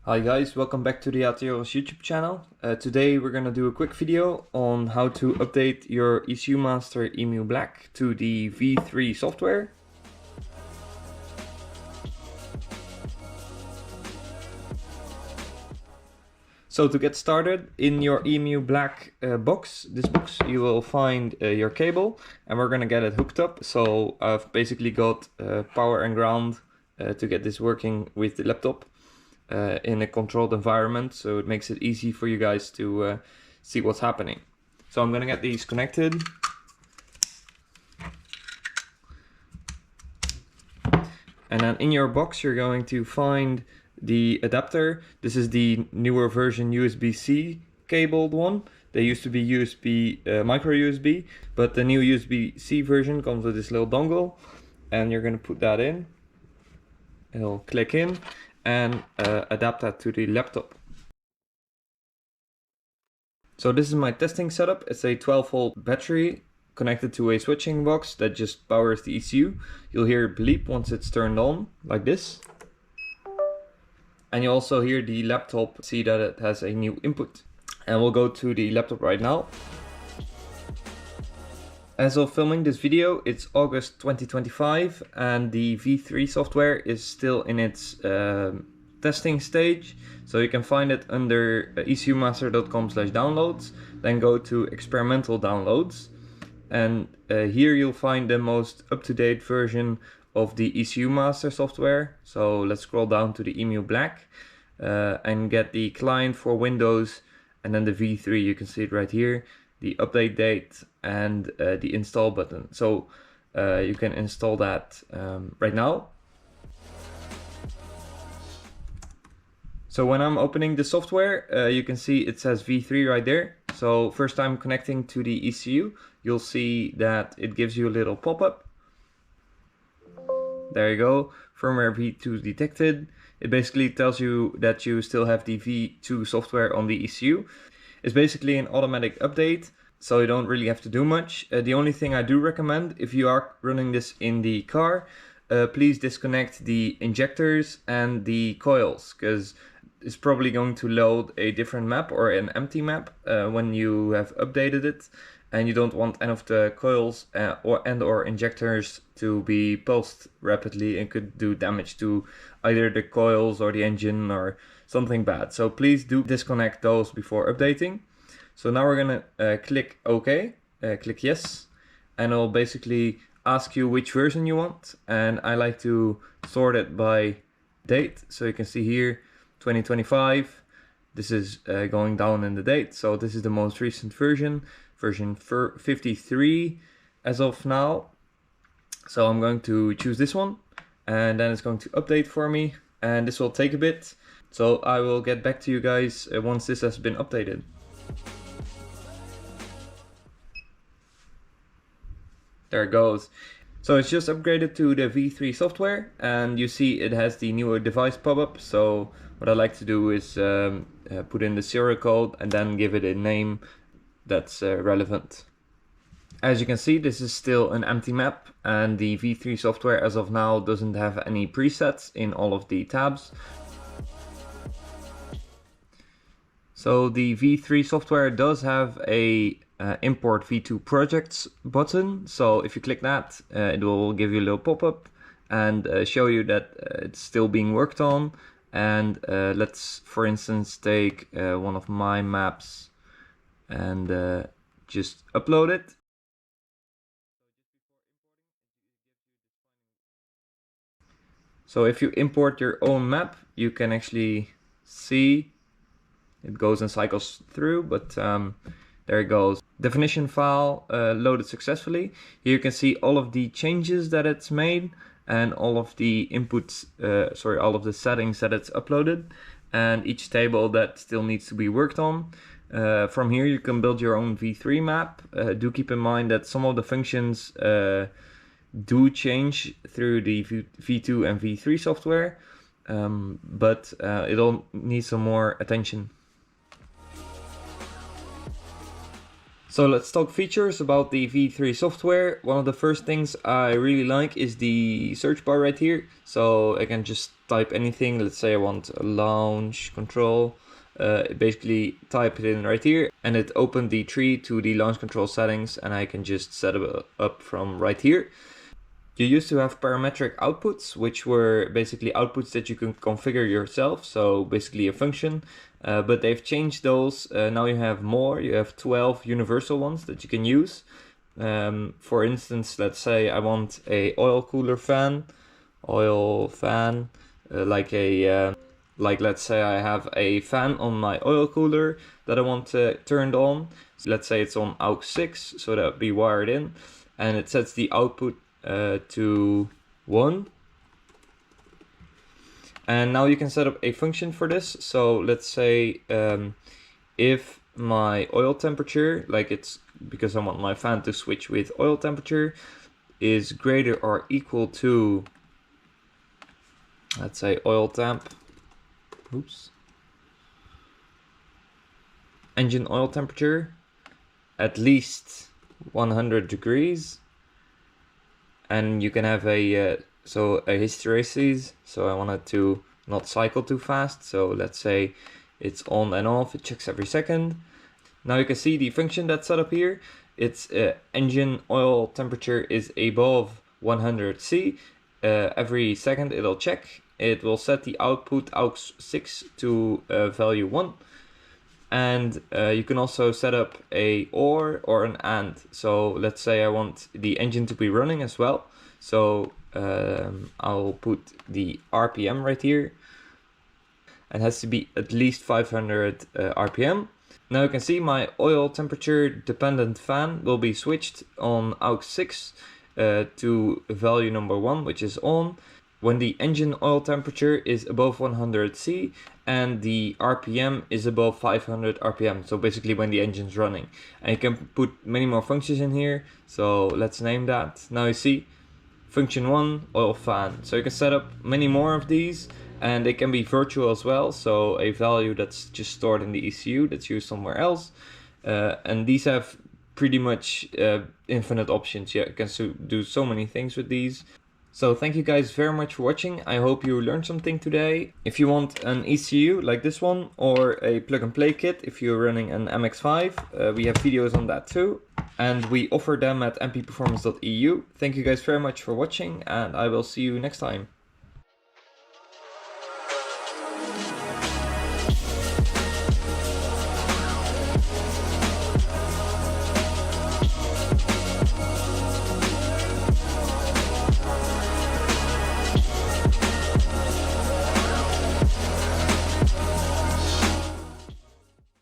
Hi guys, welcome back to the Ateos YouTube channel. Today we're gonna do a quick video on how to update your ECU Master EMU Black to the V3 software. So to get started, in your EMU Black box, you will find your cable, and we're gonna get it hooked up. So I've basically got power and ground to get this working with the laptop. In a controlled environment, so it makes it easy for you guys to see what's happening. So I'm gonna get these connected. And then in your box you're going to find the adapter. This is the newer version USB-C cabled one. They used to be micro USB, but the new USB-C version comes with this little dongle, and you're gonna put that in. It'll click in and adapt that to the laptop. So this is my testing setup. It's a 12-volt battery connected to a switching box that just powers the ECU. You'll hear it bleep once it's turned on, like this. And you also hear the laptop see that it has a new input. And we'll go to the laptop right now. As of filming this video, it's August 2025 and the V3 software is still in its testing stage. So you can find it under ecumaster.com/downloads, then go to experimental downloads. And here you'll find the most up-to-date version of the ECU Master software. So let's scroll down to the EMU Black and get the client for Windows, and then the V3, you can see it right here, the update date and the install button. So you can install that right now. So when I'm opening the software, you can see it says V3 right there. So first time connecting to the ECU, you'll see that it gives you a little pop-up. There you go, firmware V2 detected. It basically tells you that you still have the V2 software on the ECU. It's basically an automatic update, so you don't really have to do much. The only thing I do recommend, if you are running this in the car, please disconnect the injectors and the coils, because it's probably going to load a different map or an empty map when you have updated it, and you don't want any of the coils or injectors to be pulsed rapidly and could do damage to either the coils or the engine or something bad. So please do disconnect those before updating. So now we're gonna click OK, click yes, and it'll basically ask you which version you want, and I like to sort it by date. So you can see here 2025, this is going down in the date, so this is the most recent version 53 as of now. So I'm going to choose this one, and then it's going to update for me, and this will take a bit, so I will get back to you guys once this has been updated. There it goes. So it's just upgraded to the V3 software, and you see it has the newer device pop-up. So what I like to do is put in the serial code and then give it a name that's relevant. As you can see, this is still an empty map, and the V3 software as of now doesn't have any presets in all of the tabs. So the V3 software does have a import V2 projects button. So if you click that, it will give you a little pop-up and show you that it's still being worked on. And let's, for instance, take one of my maps and just upload it. So if you import your own map, you can actually see it goes and cycles through, but there it goes. Definition file loaded successfully. Here you can see all of the changes that it's made and all of the inputs, all of the settings that it's uploaded, and each table that still needs to be worked on. From here you can build your own V3 map. Do keep in mind that some of the functions do change through the V2 and V3 software, but it'll need some more attention. So let's talk features about the V3 software. One of the first things I really like is the search bar right here. So I can just type anything. Let's say I want a launch control. Basically type it in right here, and it opened the tree to the launch control settings, and I can just set it up from right here. You used to have parametric outputs, which were basically outputs that you can configure yourself, so basically a function, but they've changed those. Now you have more, you have 12 universal ones that you can use. For instance, let's say I want a oil cooler fan, like let's say I have a fan on my oil cooler that I want turned on. So let's say it's on AUX 6, so that would be wired in, and it sets the output to 1. And now you can set up a function for this. So let's say if my oil temperature, like it's because I want my fan to switch with oil temperature, is greater or equal to, let's say oil temp, engine oil temperature at least 100 degrees, and you can have a hysteresis, so I want it to not cycle too fast, so let's say it's on and off, it checks every second. Now you can see the function that's set up here. It's engine oil temperature is above 100 C. Every second it'll check. It will set the output AUX 6 to value 1. And you can also set up a or an and. So let's say I want the engine to be running as well. So I'll put the RPM right here. It has to be at least 500 RPM. Now you can see my oil temperature dependent fan will be switched on AUX 6 to value number 1, which is on, when the engine oil temperature is above 100 C and the RPM is above 500 RPM. So basically when the engine's running. And you can put many more functions in here. So let's name that. Now you see function 1, oil fan. So you can set up many more of these, and they can be virtual as well. So a value that's just stored in the ECU that's used somewhere else. And these have pretty much infinite options. Yeah, you can do so many things with these. So thank you guys very much for watching. I hope you learned something today. If you want an ECU like this one, or a plug and play kit if you're running an MX5, we have videos on that too. And we offer them at mpperformance.eu. Thank you guys very much for watching, and I will see you next time.